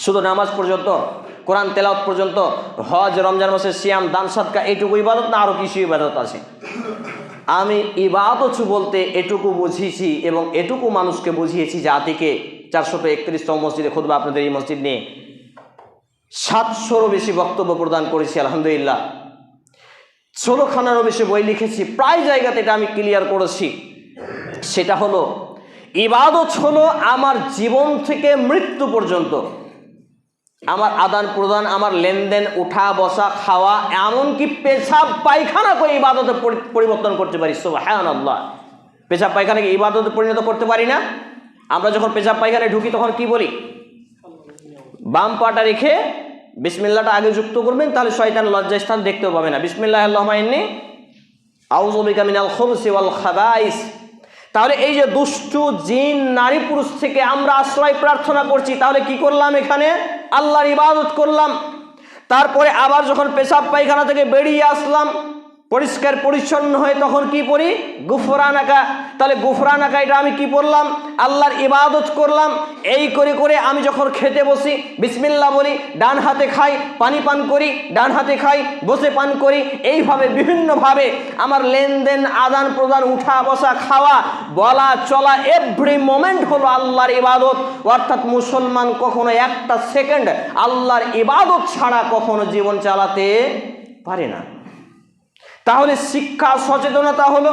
শুধু নামাজ পর্যন্ত, কোরআন তেলাওয়াত পর্যন্ত, হজ, রমজান মাসের সিয়াম, দান সাদকা, এইটুকু ইবাদত না? আরো কিছু ইবাদত আছে? আমি ইবাদত বলতে এটুকু বুঝিয়েছি এবং এটুকু মানুষকে বুঝিয়েছি জাতিকে। 431তম মসজিদে খুতবা, আপনাদের এই মসজিদ নিয়ে 700-রও বেশি বক্তব্য প্রদান করেছি আলহামদুলিল্লাহ। 16খানারও বেশি বই লিখেছি। প্রায় জায়গাতে এটা আমি ক্লিয়ার করেছি। সেটা হলো, ইবাদত হলো আমার জীবন থেকে মৃত্যু পর্যন্ত আমার আদান প্রদান, আমার লেনদেন, উঠা বসা, খাওয়া, এমনকি পেশাব পায়খানাকে ইবাদতে পরিবর্তন করতে পারি। সুবহানাল্লাহ। পেশাব পায়খানাকে ইবাদতে পরিণত করতে পারি না? আমরা যখন পেশাব পায়খানায় ঢুকি তখন কি বলি? বাম পাটা রেখে বিসমিল্লাহটা আগে যুক্ত করবেন, তাহলে শয়তান লজ্জাস্থান দেখতেও পাবে না। বিসমিল্লাহ আল্লাহুম্মা ইন্নী আউযু বিকা মিনাল খুবসি ওয়াল খাবাইস। তাহলে এই যে দুষ্টু জিন, নারী, পুরুষ থেকে আমরা আশ্রয় প্রার্থনা করছি, তাহলে কি করলাম? এখানে আল্লাহর ইবাদত করলাম। তারপরে আবার যখন পেশাব পায়খানা থেকে বেরিয়ে আসলাম পরিষ্কার পরিচ্ছন্ন হয়ে তখন কি পড়ি? গুফরানাকা। তাহলে গুফরানাকা এটা আমি কি পড়লাম? আল্লাহর ইবাদত করলাম। এই করে করে আমি যখন খেতে বসি বিসমিল্লাহ বলি, ডান হাতে খাই, পানি পান করি, ডান হাতে খাই, বসে পান করি, এইভাবে বিভিন্নভাবে আমার লেনদেন, আদান প্রদান, উঠা বসা, খাওয়া, বলা চলা এভরি মোমেন্ট হলো আল্লাহর ইবাদত। অর্থাৎ মুসলমান কখনো একটা সেকেন্ড আল্লাহর ইবাদত ছাড়া কখনো জীবন চালাতে পারে না। তাহলে শিক্ষা সচেতনতা হলো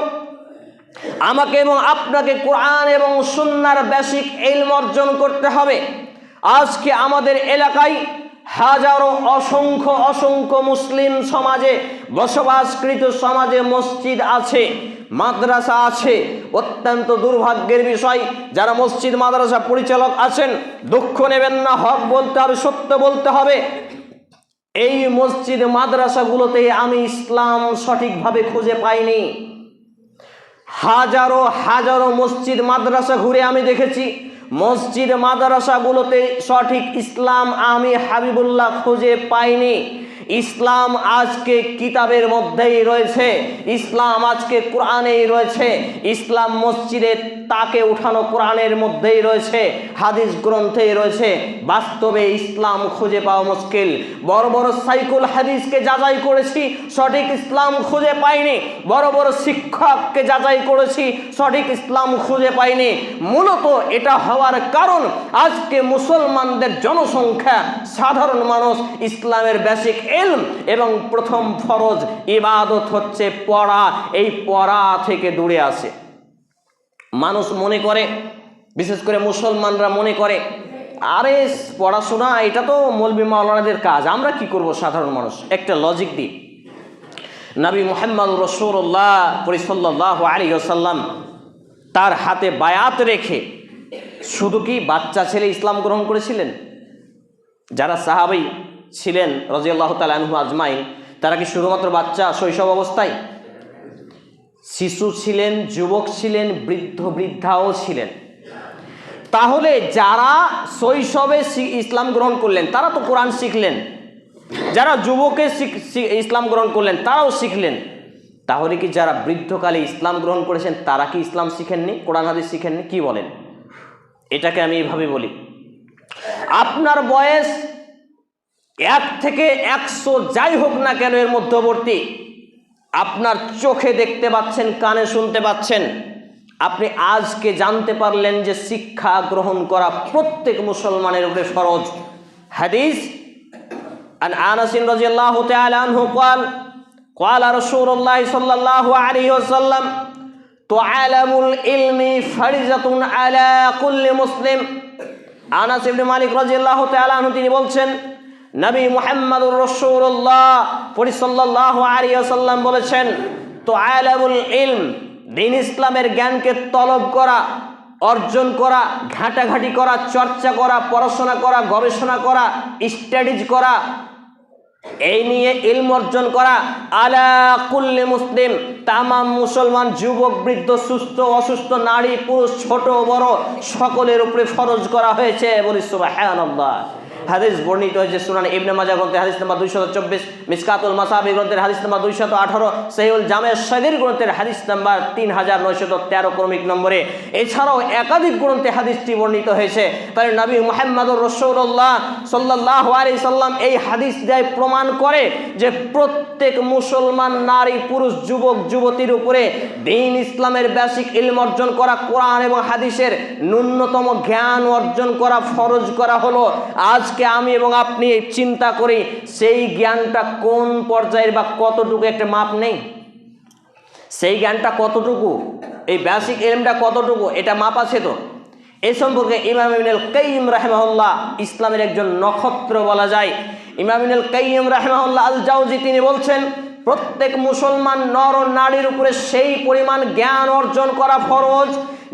আমাকে এবং আপনাকে কোরআন এবং সুন্নাহর বেসিক ইলম অর্জন করতে হবে। আজকে আমাদের এলাকায় হাজারো অসংখ্য মুসলিম সমাজে বসবাসকৃত সমাজে মসজিদ আছে, মাদ্রাসা আছে। অত্যন্ত দুর্ভাগ্যের বিষয়, যারা মসজিদ মাদ্রাসা পরিচালক আছেন, দুঃখ নেবেন না, হক বলতে হবে, সত্য বলতে হবে। এই মসজিদ মাদ্রাসাগুলোতে আমি ইসলাম সঠিকভাবে খুঁজে পাইনি। হাজারো মসজিদ মাদ্রাসা ঘুরে আমি দেখেছি, মসজিদ মাদ্রাসাগুলোতে সঠিক ইসলাম আমি হাবিবুল্লাহ খুঁজে পাইনি। ইসলাম আজকে কিতাবের মধ্যেই রয়েছে, ইসলাম আজকে কোরআনেই রয়েছে, ইসলাম মসজিদে তাকে উঠানো কোরআনের মধ্যেই রয়েছে, হাদিস গ্রন্থেই রয়েছে। বাস্তবে ইসলাম খুঁজে পাওয়া মুশকিল। বড় বড় সাইকুল হাদিসকে যাচাই করেছি, সঠিক ইসলাম খুঁজে পাইনি। বড় বড় শিক্ষককে যাচাই করেছি, সঠিক ইসলাম খুঁজে পাইনি। মূলত এটা হওয়ার কারণ আজকে মুসলমানদের জনসংখ্যা, সাধারণ মানুষ ইসলামের বেসিক ইলম এবং প্রথম ফরজ ইবাদত হচ্ছে পড়া, এই পড়া থেকে দূরে আসে। মানুষ মনে করে, বিশেষ করে মুসলমানরা মনে করে, আরে পড়াশোনা এটা তো মৌলবি মাওলানাদের কাজ, আমরা কি করব সাধারণ মানুষ। একটা লজিক দিই, নবী মুহাম্মদ রাসূলুল্লাহ সাল্লাল্লাহু আলাইহি ওয়াসাল্লাম তার হাতে বায়াত রেখে শুধু কি বাচ্চা ছেলে ইসলাম গ্রহণ করেছিলেন? যারা সাহাবী ছিলেন রাদিয়াল্লাহু তাআলা আনহু আজমাইন, তারা কি শুধুমাত্র বাচ্চা শৈশব অবস্থায়? শিশু ছিলেন, যুবক ছিলেন, বৃদ্ধাও ছিলেন। তাহলে যারা শৈশবে ইসলাম গ্রহণ করলেন তারা তো কোরআন শিখলেন, যারা যুবকে ইসলাম গ্রহণ করলেন তারাও শিখলেন। তাহলে কি যারা বৃদ্ধকালে ইসলাম গ্রহণ করেছেন তারা কি ইসলাম শিখেননি, কোরআন হাদিস শিখেননি? কি বলেন? এটাকে আমি এইভাবে বলি, আপনার বয়স 1 থেকে 100 যাই হোক না কেন এর মধ্যবর্তী, আপনার চোখে দেখতে পাচ্ছেন, কানে শুনতে পাচ্ছেন, আপনি আজকে জানতে পারলেন যে শিক্ষা গ্রহণ করা প্রত্যেক মুসলমানের উপরে ফরজ। হাদিস আন আনাস রাদিয়াল্লাহু তাআলা আনহু قال قال رسول الله صلى الله عليه وسلم تعلم العلم فريضة على كل مسلم। আনাস ইবনে মালিক রাদিয়াল্লাহু তাআলা আনহু তিনি বলছেন, নবী মুহাম্মদুর রাসূলুল্লাহ সাল্লাল্লাহু আলাইহি ওয়াসাল্লাম বলেছেন, তুআলামুল ইলম, দ্বীন ইসলামের জ্ঞানকে তলব করা, অর্জন করা, ঘাটাঘাটি করা, চর্চা করা, পড়াশোনা করা, গবেষণা করা, স্টাডিজ করা, এই নিয়ে ইলম অর্জন করা, আলা কুল্লি মুসলিম, তামাম মুসলমান, যুবক বৃদ্ধ, সুস্থ অসুস্থ, নারী পুরুষ, ছোট বড় সকলের উপরে ফরজ করা হয়েছে। বলি সুবহানাল্লাহ। হাদিস বর্ণিত হয়েছে সুনান ইবনে মাজাহ গ্রন্থের হাদিস নাম্বার 224, মিসকাতুল মাসাবি গ্রন্থের হাদিস নাম্বার 218, সহিহুল জামে সগীর গ্রন্থের হাদিস নাম্বার 3913 ক্রমিক নম্বরে। এছাড়াও একাধিক গ্রন্থে হাদিসটি বর্ণিত হয়েছে। তাই নবী মুহাম্মদুর রাসূলুল্লাহ সাল্লাল্লাহু আলাইহি সাল্লাম এই হাদিস দিয়ে প্রমাণ করে যে প্রত্যেক মুসলমান নারী পুরুষ যুবক যুবতীর উপরে দ্বীন ইসলামের বেসিক ইলম অর্জন করা, কোরআন এবং হাদিসের ন্যূনতম জ্ঞান অর্জন করা ফরজ করা হলো। আজকে আমি এবং আপনি চিন্তা করি সেই জ্ঞানটা কোন পর্যায়ের বা কতটুকু একটা মাপ নেই, সেই জ্ঞানটা কতটুকু, এই বেসিক ইলমটা কতটুকু, এটা মাপ আছে তো? এই সম্পর্কে ইমাম ইবনুল কাইয়িম রাহিমাহুল্লাহ, ইসলামের একজন নক্ষত্র বলা যায়, ইমাম ইবনুল কাইয়িম রাহিমাহুল্লাহ আল জাওজি তিনি বলছেন, প্রত্যেক মুসলমান নর ও নারীর উপরে সেই পরিমাণ জ্ঞান অর্জন করা ফরজ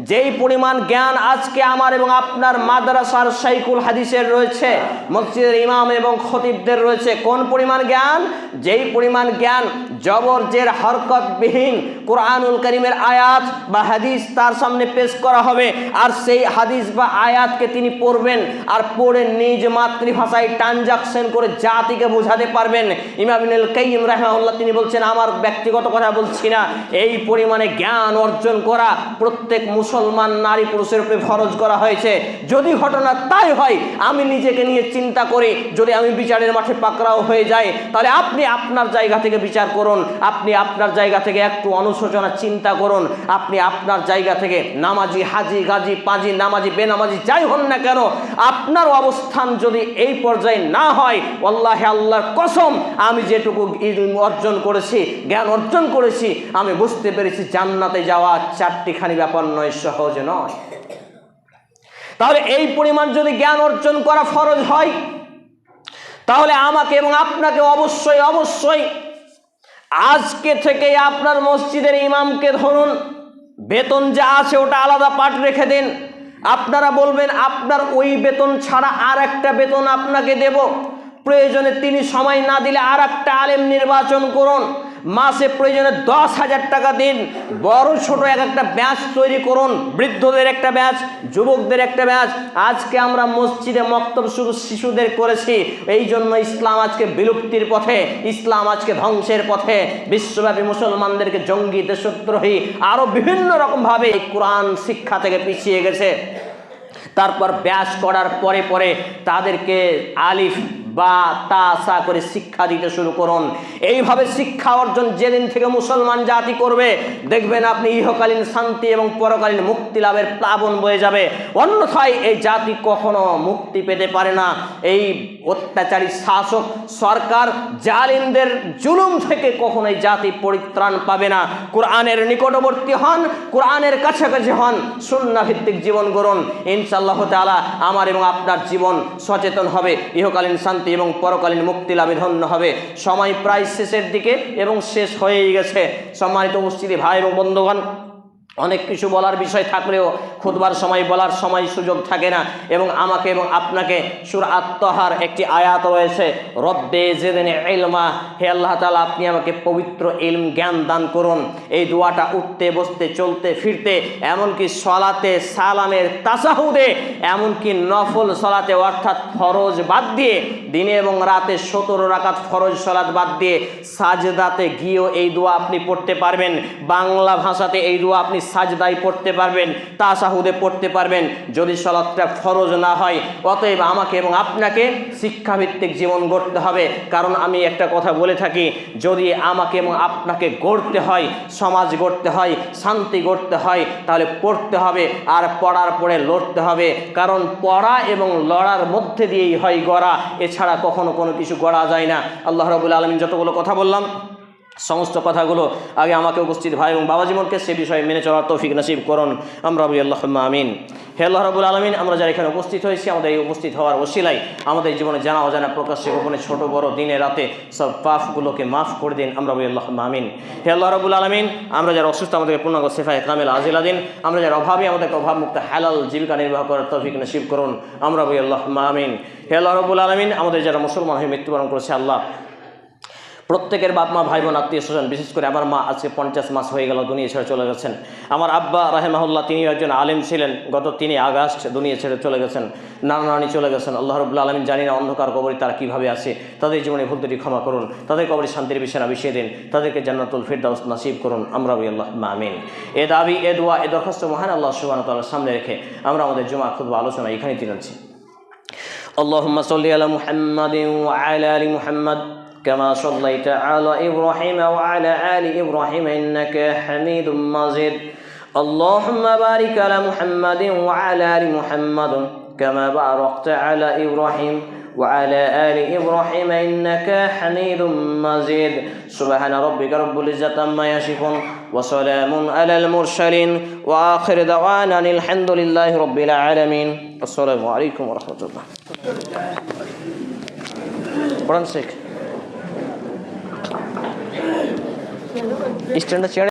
যেই পরিমাণ জ্ঞান আজকে আমার এবং আপনার মাদ্রাসার শাইখুল হাদিসের রয়েছে, মসজিদের ইমাম এবং খতিবদের রয়েছে, কোন পরিমাণ জ্ঞান? যেই পরিমাণ জ্ঞান জবর জের হরকতবিহীন কোরআনুল কারীমের আয়াত বা হাদিস তার সামনে পেশ করা হবে, আর সেই হাদিস বা আয়াতকে তিনি পড়বেন, আর পড়ে নিজ মাতৃভাষায় ট্রানজাকশন করে জাতিকে বোঝাতে পারবেন। ইমাম ইবনুল কাইয়্যিম রাহিমাহুল্লাহ তিনি বলছেন, আমার ব্যক্তিগত কথা বলছি না, এই পরিমাণে জ্ঞান অর্জন করা প্রত্যেক মুসলমান নারী পুরুষের উপরে ফরজ করা হয়েছে। যদি ঘটনা তাই হয়, আমি নিজেকে নিয়ে চিন্তা করি, যদি আমি বিচারের মাঠে পাকড়াও হয়ে যাই, তাহলে আপনি আপনার জায়গা থেকে বিচার করুন, আপনি আপনার জায়গা থেকে একটু অনুশোচনা চিন্তা করুন, আপনি আপনার জায়গা থেকে নামাজি, হাজি, গাজী, পাজি, নামাজি, বেনামাজি যাই হন না কেন, আপনার অবস্থান যদি এই পর্যায়ে না হয়, ওয়াল্লাহি আল্লাহর কসম, আমি যেটুকু অর্জন করেছি, জ্ঞান অর্জন করেছি, আমি বুঝতে পেরেছি জান্নাতে যাওয়া চারটিখানি ব্যাপার নয়, সহজ নয়। তাহলে এই পরিমাণ যদি জ্ঞান অর্জন করা ফরজ হয়, তাহলে আমাকে এবং আপনাকে অবশ্যই অবশ্যই আজকে থেকে আপনার মসজিদের ইমামকে ধরুন, বেতন যা আছে ওটা আলাদা পাঠ রেখে দিন। আপনারা বলবেন আপনার ওই বেতন ছাড়া আর একটা বেতন আপনাকে দেব, প্রয়োজনে তিনি সময় না দিলে আর একটা আলেম নির্বাচন করুন, মাসে প্রয়োজনে 10,000 টাকা দিন, বড় ছোট এক একটা ব্যাচ তৈরি করুন, বৃদ্ধদের একটা ব্যাচ, যুবকদের একটা ব্যাচ। আজকে আমরা মসজিদে মক্তব শুধু শিশুদের করেছি, এই জন্য ইসলাম আজকে বিলুপ্তির পথে, ইসলাম আজকে ধ্বংসের পথে, বিশ্বব্যাপী মুসলমানদেরকে জঙ্গি, দেশদ্রোহী, আরো বিভিন্ন রকম ভাবে এই কোরআন শিক্ষা থেকে পিছিয়ে গেছে। তারপর ব্যাস করার পরে পরে তাদেরকে আলিফ বা তা সা করে শিক্ষা দিতে শুরু করুন। এইভাবে শিক্ষা অর্জন যেদিন থেকে মুসলমান জাতি করবে, দেখবেন আপনি ইহকালীন শান্তি এবং পরকালীন মুক্তি লাভের প্লাবন বয়ে যাবে। অন্যথায় এই জাতি কখনো মুক্তি পেতে পারে না। এই অত্যাচারী শাসক সরকার জালিমদের জুলুম থেকে কখনো এই জাতি পরিত্রাণ পাবে না। কোরআনের নিকটবর্তী হন, কোরআনের কাছাকাছি হন, সুন্নাহ ভিত্তিক জীবন গড়ুন, ইনশাআল্লাহ তাআলা আমার এবং আপনার জীবন সচেতন হবে, ইহকালীন শান্তি এবং পরকালীন মুক্তি লাভে ধন্য হবে। সময় প্রায় শেষের দিকে এবং শেষ হয়েই গেছে। সম্মানিত উপস্থিতি ভাই এবং বন্ধুগণ, অনেক কিছু বলার বিষয় থাকলেও খুতবার সময় বলার সময় সুযোগ থাকে না, এবং আমাকে এবং আপনাকে সূরা আত-তাহার একটি আয়াত রয়েছে, রব্বে জিদনি ইলমা, হে আল্লাহ তাআলা আপনি আমাকে পবিত্র ইলম জ্ঞান দান করুন। এই দোয়াটা উঠতে বসতে চলতে ফিরতে, এমনকি সলাতে, সালামের তাশাহুদে, এমনকি নফল সলাতে অর্থাৎ ফরজ বাদ দিয়ে, দিনে এবং রাতে 17 রাকাত ফরজ সলাত বাদ দিয়ে সাজদাতে গিয়েও এই দোয়া আপনি পড়তে পারবেন। বাংলা ভাষাতে এই দোয়া আপনি সাজদায় পড়তে পারবেন, তাশাহুদে পড়তে পারবেন, যদি সালাতটা ফরজ না হয়। অতএব আমাকে এবং আপনাকে শিক্ষাভিত্তিক জীবন গড়তে হবে। কারণ আমি একটা কথা বলে থাকি, যদি আমাকে এবং আপনাকে গড়তে হয়, সমাজ গড়তে হয়, শান্তি গড়তে হয়, তাহলে পড়তে হবে, আর পড়ার পরে লড়তে হবে। কারণ পড়া এবং লড়ার মধ্যে দিয়েই হয় গড়া, এছাড়া কখনো কোনো কিছু গড়া যায় না। আল্লাহ রাব্বুল আলামিন যতগুলো কথা বললাম, সমস্ত কথাগুলো আগে আমাকে উপস্থিত ভাই এবং বাবা জীবনকে সে বিষয়ে মেনে চলার তৌফিক নসিব করুন, আমরা বলি আল্লাহুম্মা আমিন। হে আল্লাহ রাব্বুল আলামিন, আমরা যারা এখানে উপস্থিত হয়েছি, আমাদের এই উপস্থিত হওয়ার ওসিলায় আমাদের জীবনে জানা অজানা প্রকাশ্যে গোপনে ছোট বড় দিনে রাতে সব পাপগুলোকে মাফ করে দিন, আমরা বলি আল্লাহুম্মা আমিন। হে আল্লাহ রাব্বুল আলামিন, আমরা যারা অসুস্থ আমাদেরকে পূর্ণাঙ্গ শিফায়ে কামিল আজিলা দিন, আমরা যারা অভাবী আমাদেরকে অভাবমুক্ত হালাল জীবিকা নির্বাহ করার তৌফিক নসিব করুন, আমরা বলি আল্লাহুম্মা আমিন। হে আল্লাহ রাব্বুল আলামিন, আমাদের যারা মুসলমান হয়ে মৃত্যুবরণ করেছে, আল্লাহ প্রত্যেকের বাপ মা ভাই বোন আত্মীয় স্বজন, বিশেষ করে আমার মা আজকে 50 মাস হয়ে গেল দুনিয়া ছেড়ে চলে গেছেন। আমার আব্বা রাহেমাহুল্লাহ তিনি একজন আলেম ছিলেন, গত 3 আগস্ট দুনিয়া ছেড়ে চলে গেছেন। নানা নানি চলে গেছেন। আল্লাহ রাব্বুল আলামিন জানি না অন্ধকার কবরে তারা কীভাবে আছে, তাদের জীবনে ভুল ত্রুটি ক্ষমা করুন, তাদের কবরে শান্তির বিছানা বিছিয়ে দিন, তাদেরকে জান্নাতুল ফিরদাউস নসিব করুন, আমরা বলি আল্লাহুম্মা আমিন। এ দাবি, এ দোয়া, এ দরখাস্ত মহান আল্লাহ সুবহানাহু ওয়া তাআলার সামনে রেখে আমরা আমাদের জুমা খুতবা আলোচনা এখানেই তিনাচ্ছি। আল্লাহুম্মা সাল্লি আলা মুহাম্মাদিন ওয়া আলা আলি মুহাম্মাদ كما صليت على إبراهيم وعلى آل إبراهيم إنك حميد مجيد اللهم بارك على محمد وعلى آل محمد كما باركت على إبراهيم وعلى آل إبراهيم إنك حميد مجيد سبحان ربك رب العزة عما يصفون وسلام على المرسلين وآخر دعوانا الحمد لله رب العالمين السلام عليكم ورحمة الله. قرآن شيخ standard chair